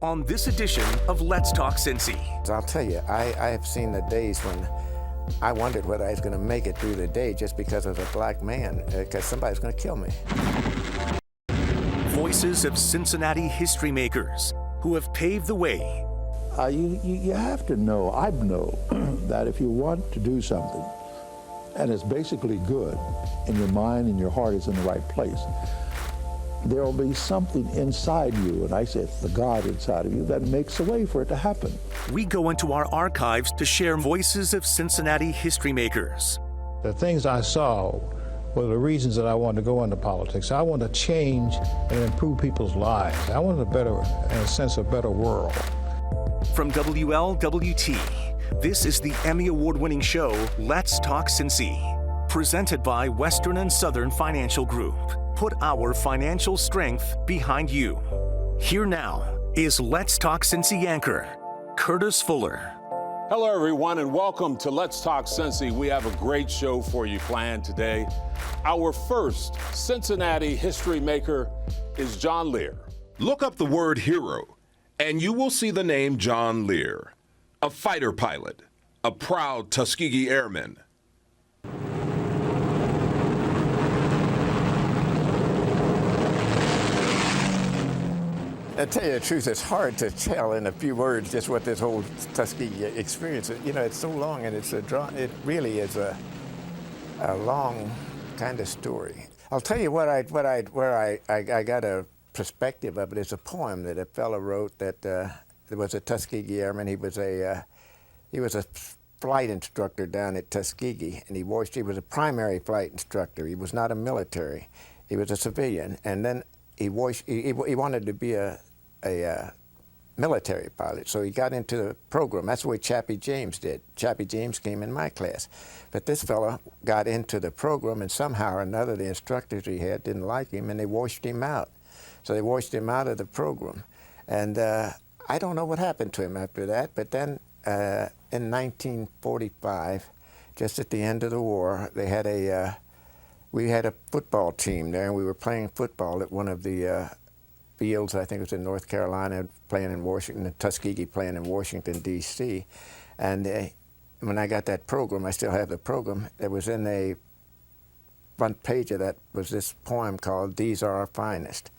on this edition of Let's Talk Cincy. I'll tell you, I have seen the days when I wondered whether I was going to make it through the day just because I was a black man, because somebody's going to kill me. Voices of Cincinnati history makers who have paved the way. You have to know, I know, that if you want to do something, and it's basically good, and your mind and your heart is in the right place, there will be something inside you, and I say it's the God inside of you, that makes a way for it to happen. We go into our archives to share voices of Cincinnati history makers. The things I saw were the reasons that I wanted to go into politics. I wanted to change and improve people's lives. I wanted a better, in a sense, a better world. From WLWT, this is the Emmy Award-winning show, Let's Talk Cincy, presented by Western and Southern Financial Group. Put our financial strength behind you. Here now is Let's Talk Cincy anchor, Curtis Fuller. Hello, everyone, and welcome to Let's Talk Cincy. We have a great show for you planned today. Our first Cincinnati history maker is John Lear. Look up the word hero, and you will see the name John Lear, a fighter pilot, a proud Tuskegee Airman. To tell you the truth, it's hard to tell in a few words just what this whole Tuskegee experience is. You know, it's so long, and it really is a long kind of story. I'll tell you where I got a perspective of it. It's a poem that a fellow wrote that there was a Tuskegee Airman. He was a flight instructor down at Tuskegee, and he was a primary flight instructor. He was not a military. He was a civilian, and then he wanted to be a military pilot, so he got into the program. That's the way Chappie James did. Chappie James came in my class. But this fellow got into the program, and somehow or another the instructors he had didn't like him, and they washed him out. So they washed him out of the program. And I don't know what happened to him after that, but then in 1945, just at the end of the war, they had we had a football team there, and we were playing football at one of the fields. I think it was in North Carolina, playing in Washington, Tuskegee playing in Washington, D.C. And when I got that program, I still have the program, it was in the front page of that was this poem called These Are Our Finest.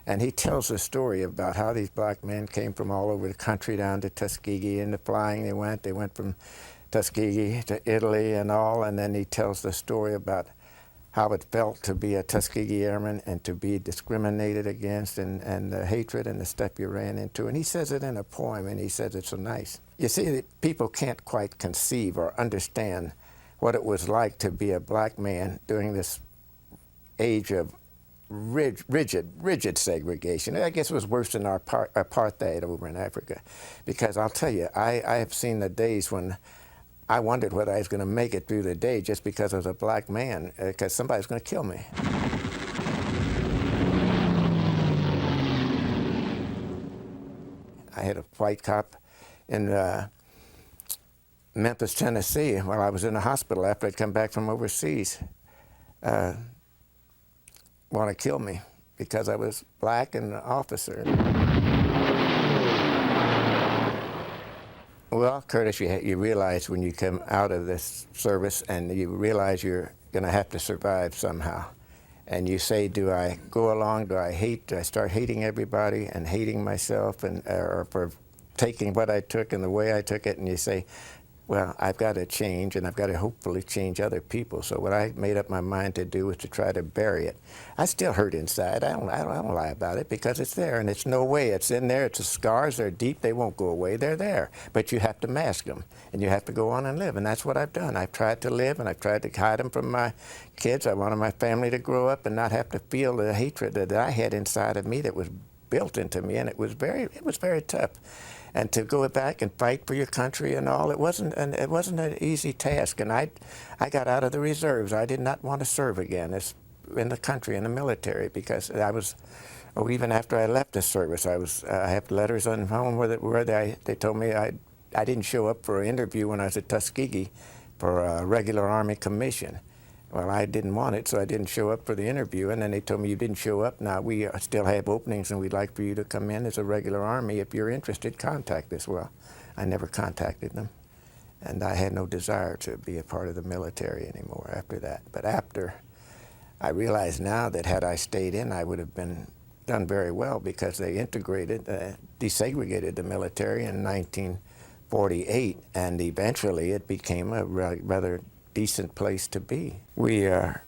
And he tells a story about how these black men came from all over the country down to Tuskegee, and the flying they went from Tuskegee to Italy and all, and then he tells the story about how it felt to be a Tuskegee Airman and to be discriminated against, and the hatred and the stuff you ran into. And he says it in a poem, and he says it's so nice. You see, people can't quite conceive or understand what it was like to be a black man during this age of rigid segregation. I guess it was worse than our apartheid over in Africa. Because I'll tell you, I have seen the days when I wondered whether I was going to make it through the day just because I was a black man, because somebody's going to kill me. I had a white cop in Memphis, Tennessee, while I was in the hospital after I'd come back from overseas, want to kill me because I was black and an officer. Well, Curtis, you realize when you come out of this service and you realize you're going to have to survive somehow. And you say, do I go along, do I start hating everybody and hating myself, or for taking what I took and the way I took it, and you say, well, I've got to change, and I've got to hopefully change other people. So what I made up my mind to do was to try to bury it. I still hurt inside. I don't lie about it, because it's there, and it's no way. It's in there. It's the scars. They're deep. They won't go away. They're there. But you have to mask them, and you have to go on and live, and that's what I've done. I've tried to live, and I've tried to hide them from my kids. I wanted my family to grow up and not have to feel the hatred that I had inside of me that was built into me, and it was very tough. And to go back and fight for your country and all, it wasn't an easy task. And I got out of the reserves. I did not want to serve again in the country, in the military, because I was, even after I left the service, I have letters on home where they told me I didn't show up for an interview when I was at Tuskegee for a regular Army commission. Well, I didn't want it, so I didn't show up for the interview. And then they told me, you didn't show up. Now, we still have openings, and we'd like for you to come in as a regular Army. If you're interested, contact us. Well, I never contacted them. And I had no desire to be a part of the military anymore after that. But after, I realize now that had I stayed in, I would have done very well, because they integrated, desegregated the military in 1948, and eventually it became a rather decent place to be. We are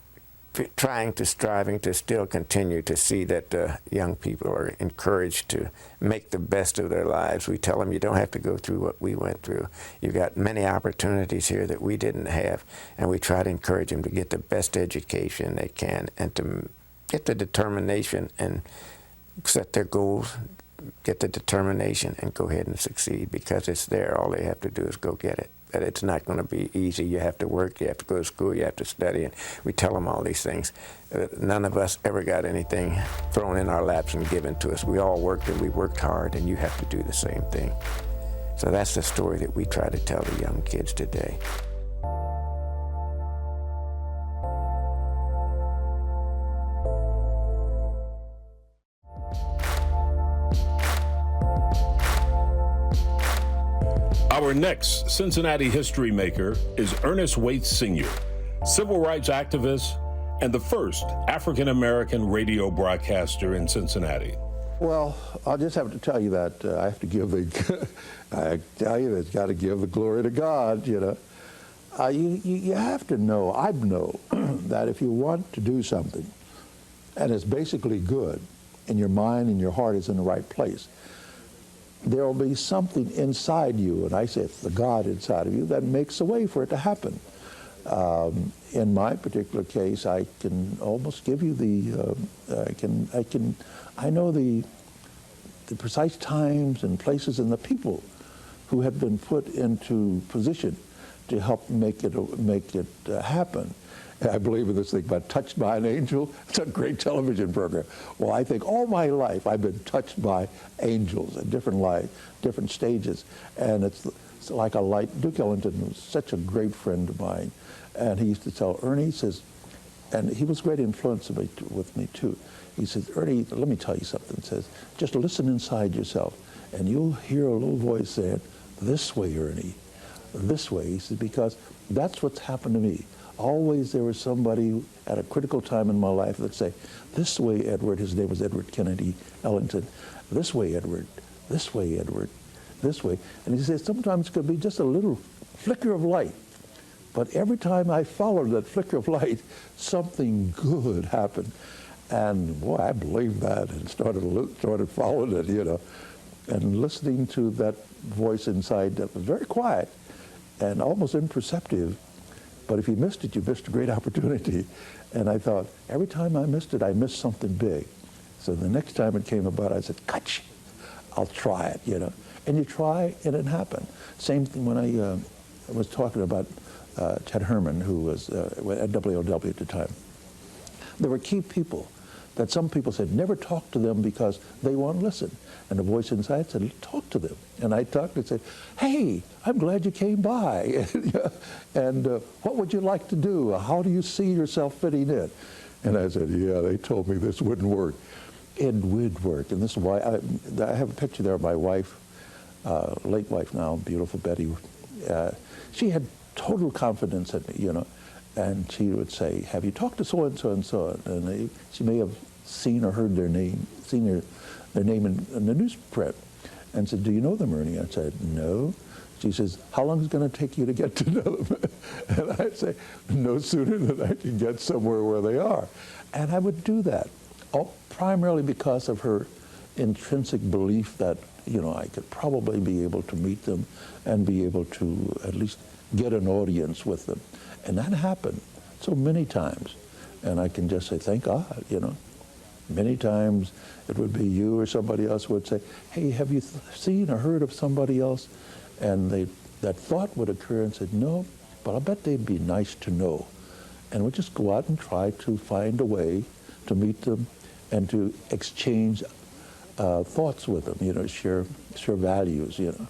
striving to still continue to see that young people are encouraged to make the best of their lives. We tell them, you don't have to go through what we went through. You've got many opportunities here that we didn't have, and we try to encourage them to get the best education they can and to get the determination and set their goals, get the determination and go ahead and succeed, because it's there. All they have to do is go get it. That it's not going to be easy. You have to work, you have to go to school, you have to study, and we tell them all these things. None of us ever got anything thrown in our laps and given to us. We all worked, and we worked hard, and you have to do the same thing. So that's the story that we try to tell the young kids today. Our next Cincinnati history maker is Ernest Waite Sr., civil rights activist and the first African-American radio broadcaster in Cincinnati. Well, I'll just have to tell you that I have to give the, I tell you, it's got to give the glory to God, you know. You have to know, I know, that if you want to do something, and it's basically good, and your mind and your heart is in the right place, there will be something inside you, and I say it's the God inside of you, that makes a way for it to happen. In my particular case, I can almost give you the, I know the precise times and places and the people who have been put into position to help make it happen. I believe in this thing about Touched by an Angel. It's a great television program. Well, I think all my life I've been touched by angels at different stages. And it's like a light. Duke Ellington was such a great friend of mine. And he used to tell Ernie, he says, and he was a great influence with me too. He says, Ernie, let me tell you something. He says, just listen inside yourself, and you'll hear a little voice saying, this way, Ernie, this way. He said, because that's what's happened to me. Always there was somebody at a critical time in my life that say, this way, Edward. His name was Edward Kennedy Ellington. This way, Edward. This way, Edward. This way. And he says, sometimes it could be just a little flicker of light. But every time I followed that flicker of light, something good happened. And boy, I believed that and started following it, you know, and listening to that voice inside that was very quiet and almost imperceptive. But if you missed it, you missed a great opportunity. And I thought, every time I missed it, I missed something big. So the next time it came about, I said, Kutch, I'll try it, you know. And you try, and it happened. Same thing when I was talking about Ted Herman, who was at WOW at the time. There were key people that some people said, never talk to them because they won't listen. And the voice inside said, talk to them. And I talked and said, hey, I'm glad you came by. And what would you like to do? How do you see yourself fitting in? And I said, yeah, they told me this wouldn't work. It would work. And this is why I have a picture there of my wife, late wife now, beautiful Betty. She had total confidence in me, you know. And she would say, have you talked to so-and-so and so? And she may have seen or heard their name, seen their name in the newsprint. And said, do you know them, Ernie? I said, no. She says, how long is it going to take you to get to know them? And I'd say, no sooner than I can get somewhere where they are. And I would do that, primarily because of her intrinsic belief that, you know, I could probably be able to meet them and be able to at least get an audience with them. And that happened so many times. And I can just say, thank God, you know. Many times it would be you or somebody else would say, hey, have you seen or heard of somebody else? And that thought would occur and said, no, but I bet they'd be nice to know. And we'd just go out and try to find a way to meet them and to exchange thoughts with them, you know, share values, you know.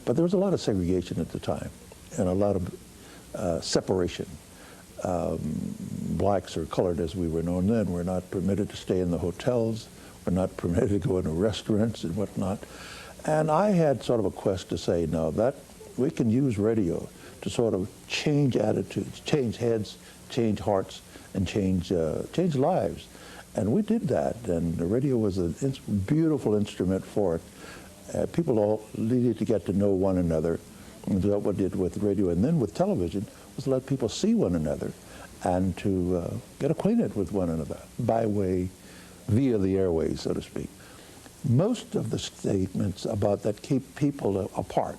But there was a lot of segregation at the time and a lot of separation. Blacks or colored, as we were known then, were not permitted to stay in the hotels, were not permitted to go into restaurants and whatnot. And I had sort of a quest to say, no, that we can use radio to sort of change attitudes, change heads, change hearts, and change lives. And we did that, and the radio was a beautiful instrument for it. People all needed to get to know one another, and that's what we did with radio. And then with television was to let people see one another and to get acquainted with one another via the airways, so to speak. Most of the statements about that keep people apart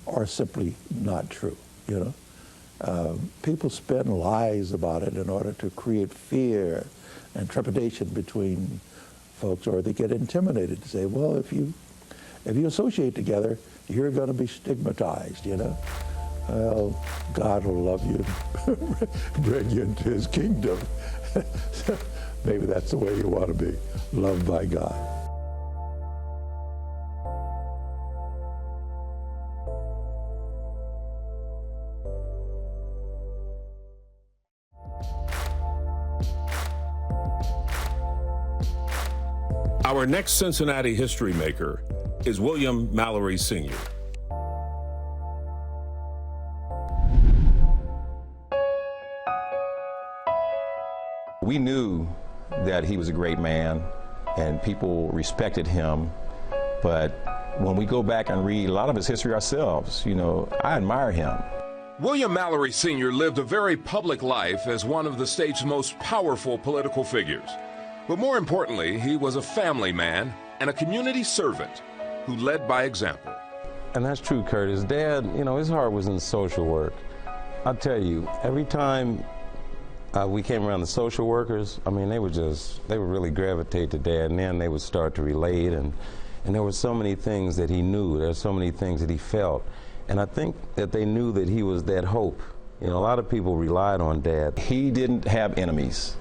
are simply not true, you know. People spin lies about it in order to create fear and trepidation between folks, or they get intimidated to say, well, if you associate together, you're going to be stigmatized, you know. Well, God will love you and bring you into his kingdom. Maybe that's the way you want to be, loved by God. Our next Cincinnati history maker is William Mallory Sr. We knew that he was a great man and people respected him, but when we go back and read a lot of his history ourselves, you know, I admire him. William Mallory Sr. lived a very public life as one of the state's most powerful political figures. But more importantly, he was a family man and a community servant who led by example. And that's true, Curtis. Dad, you know, his heart was in social work. I'll tell you, every time we came around the social workers, I mean, they would really gravitate to Dad, and then they would start to relate, and there were so many things that he knew, there were so many things that he felt, and I think that they knew that he was that hope. You know, a lot of people relied on Dad. He didn't have enemies.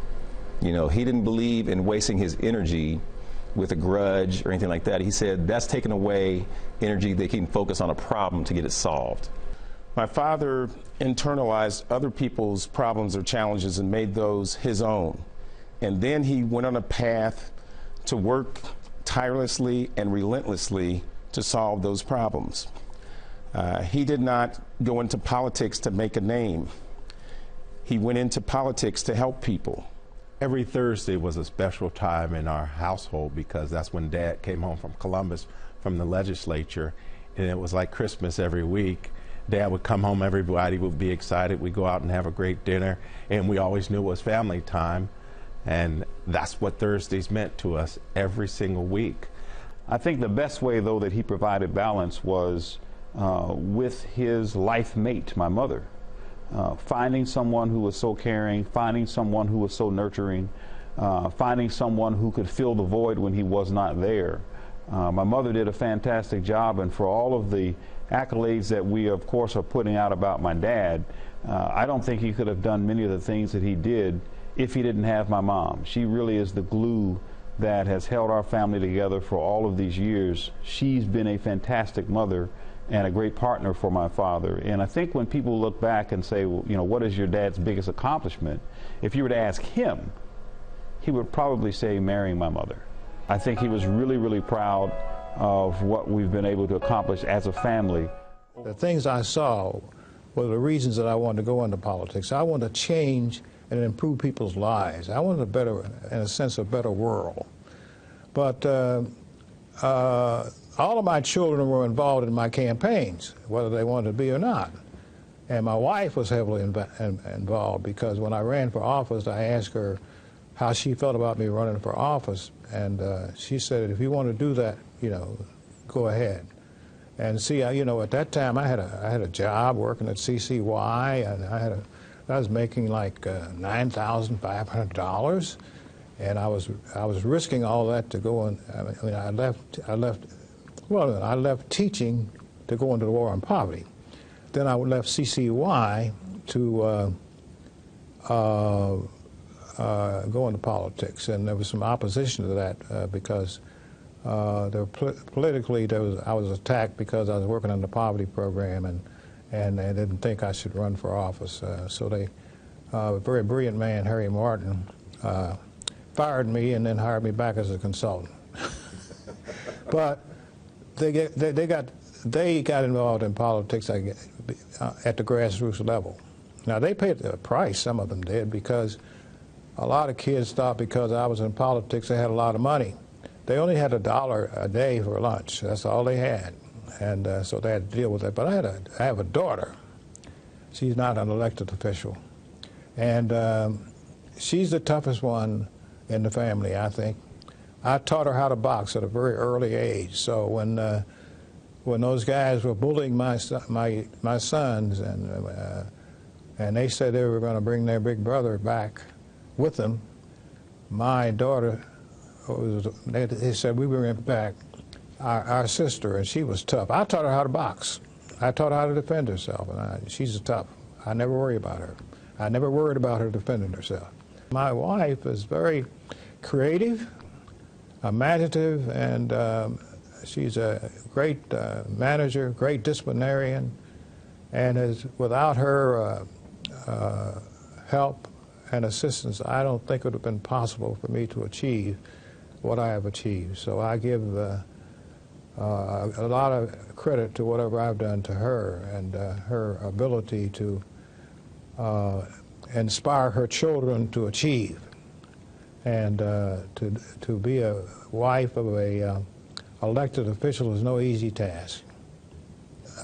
You know, he didn't believe in wasting his energy with a grudge or anything like that. He said that's taken away energy that he can focus on a problem to get it solved. My father internalized other people's problems or challenges and made those his own. And then he went on a path to work tirelessly and relentlessly to solve those problems. He did not go into politics to make a name. He went into politics to help people. Every Thursday was a special time in our household because that's when Dad came home from Columbus from the legislature, and it was like Christmas every week. Dad would come home, everybody would be excited, we'd go out and have a great dinner, and we always knew it was family time, and that's what Thursdays meant to us every single week. I think the best way, though, that he provided balance was with his life mate, my mother. Finding someone who was so caring, finding someone who was so nurturing, finding someone who could fill the void when he was not there. My mother did a fantastic job, and for all of the accolades that we, of course, are putting out about my dad, I don't think he could have done many of the things that he did if he didn't have my mom. She really is the glue that has held our family together for all of these years. She's been a fantastic mother and a great partner for my father. And I think when people look back and say, well, you know, what is your dad's biggest accomplishment? If you were to ask him, he would probably say marrying my mother. I think he was really, really proud of what we've been able to accomplish as a family. The things I saw were the reasons that I wanted to go into politics. I wanted to change and improve people's lives. I wanted a better, in a sense, a better world. But all of my children were involved in my campaigns, whether they wanted to be or not. And my wife was heavily involved because when I ran for office, I asked her how she felt about me running for office. And she said, if you want to do that, you know, go ahead. And see, you know, at that time I had a job working at CCY, and I was making like $9,500, and I was risking all that to go on. I mean, I left teaching to go into the war on poverty. Then I left CCY to go into politics, and there was some opposition to that because politically I was attacked because I was working on the poverty program, and they didn't think I should run for office. So a very brilliant man, Harry Martin, fired me and then hired me back as a consultant. But they got involved in politics at the grassroots level. Now, they paid the price, some of them did, because a lot of kids thought because I was in politics they had a lot of money. They only had $1 a day for lunch. That's all they had. And so they had to deal with that. But I have a daughter. She's not an elected official. And she's the toughest one in the family, I think. I taught her how to box at a very early age. So when those guys were bullying my sons and they said they were going to bring their big brother back with them, my daughter, they said we were in back our sister, and she was tough. I taught her how to box. I taught her how to defend herself, and she's tough. I never worry about her. I never worried about her defending herself. My wife is very creative, imaginative, and she's a great manager, great disciplinarian, and without her help and assistance, I don't think it would have been possible for me to achieve what I have achieved. So I give a lot of credit to whatever I've done to her and her ability to inspire her children to achieve and to be a wife of a elected official is no easy task.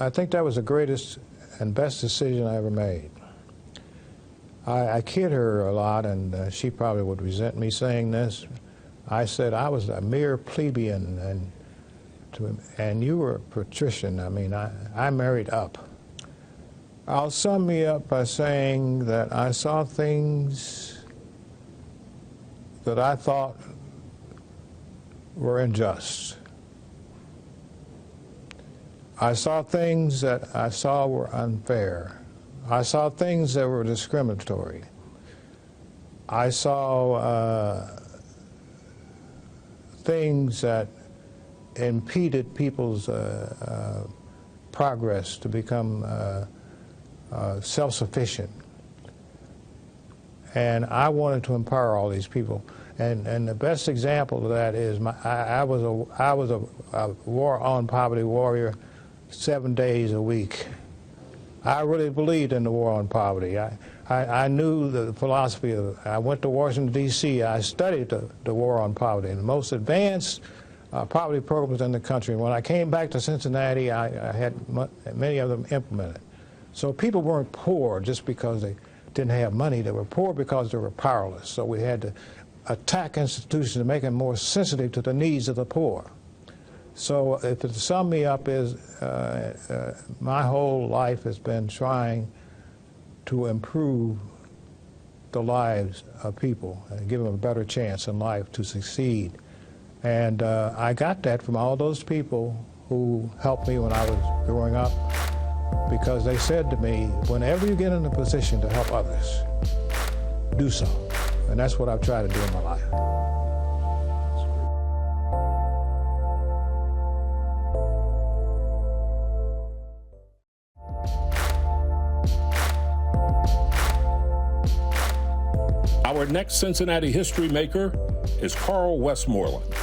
I think that was the greatest and best decision I ever made. I kid her a lot, and she probably would resent me saying this. I said I was a mere plebeian, and you were a patrician. I mean, I married up. I'll sum me up by saying that I saw things that I thought were unjust. I saw things that I saw were unfair. I saw things that were discriminatory. I saw things that impeded people's progress to become self-sufficient. And I wanted to empower all these people. And the best example of that is I was a war on poverty warrior 7 days a week. I really believed in the war on poverty. I knew the philosophy of it. I went to Washington, D.C. I studied the war on poverty and the most advanced poverty programs in the country. And when I came back to Cincinnati, I had many of them implemented. So people weren't poor just because they didn't have money. They were poor because they were powerless. So we had to attack institutions to make them more sensitive to the needs of the poor. So if to sum me up is my whole life has been trying to improve the lives of people and give them a better chance in life to succeed. And I got that from all those people who helped me when I was growing up, because they said to me, whenever you get in a position to help others, do so. And that's what I've tried to do in my life. Our next Cincinnati history maker is Carl Westmoreland,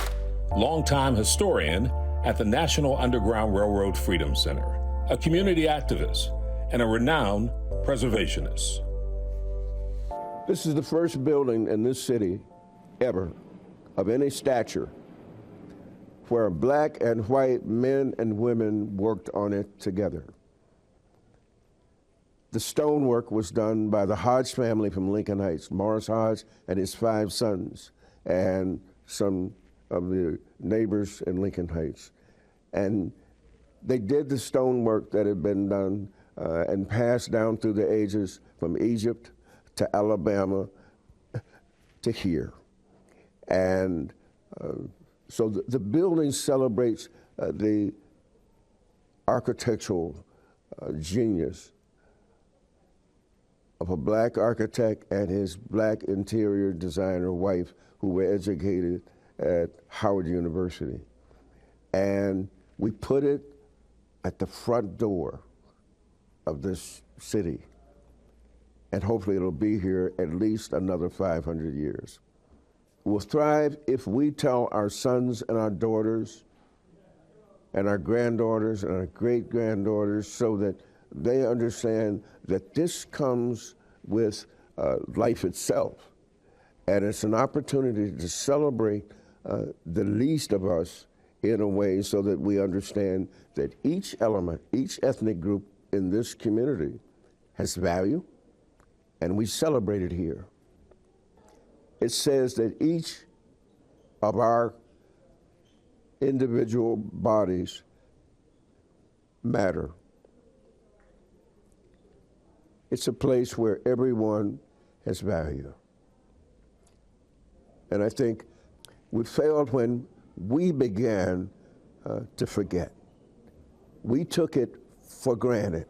longtime historian at the National Underground Railroad Freedom Center, a community activist, and a renowned preservationist. This is the first building in this city ever of any stature where black and white men and women worked on it together. The stonework was done by the Hodge family from Lincoln Heights, Morris Hodge and his 5 sons, and some of the neighbors in Lincoln Heights. And they did the stonework that had been done and passed down through the ages from Egypt to Alabama to here. And so the building celebrates the architectural genius of a black architect and his black interior designer wife who were educated at Howard University. And we put it at the front door of this city. and hopefully it'll be here at least another 500 years. We'll thrive if we tell our sons and our daughters and our granddaughters and our great-granddaughters so that they understand that this comes with life itself. And it's an opportunity to celebrate the least of us in a way so that we understand that each element, each ethnic group in this community has value, and we celebrate it here. It says that each of our individual bodies matter. It's a place where everyone has value. And I think we failed when we began to forget. We took it for granted.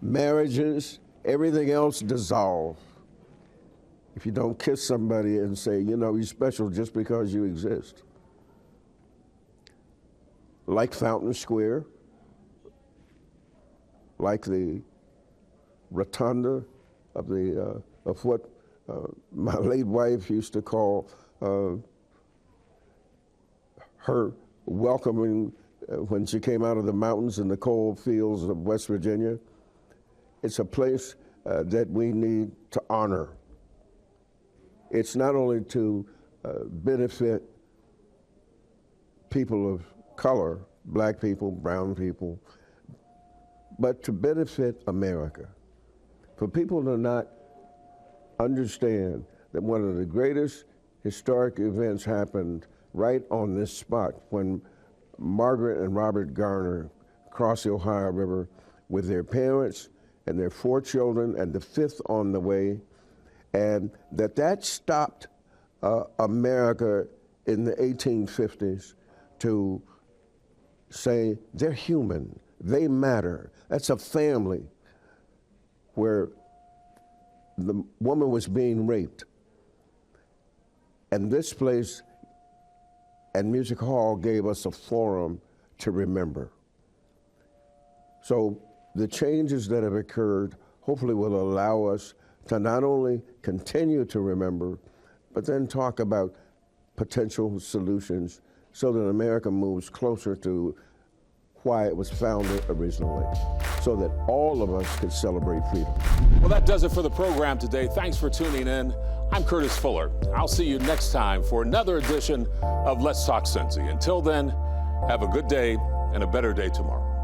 Marriages, everything else dissolved. If you don't kiss somebody and say, you know, you're special just because you exist. Like Fountain Square, like the rotunda of what my late wife used to call her welcoming when she came out of the mountains and the cold fields of West Virginia. It's a place that we need to honor. It's not only to benefit people of color, black people, brown people, but to benefit America. For people to not understand that one of the greatest historic events happened right on this spot when Margaret and Robert Garner crossed the Ohio River with their parents and their 4 children and the 5th on the way, and that stopped America in the 1850s to say they're human, they matter. That's a family where the woman was being raped. And this place and Music Hall gave us a forum to remember. So the changes that have occurred hopefully will allow us to not only continue to remember, but then talk about potential solutions so that America moves closer to why it was founded originally, so that all of us could celebrate freedom. Well, that does it for the program today. Thanks for tuning in. I'm Curtis Fuller. I'll see you next time for another edition of Let's Talk Cincy. Until then, have a good day and a better day tomorrow.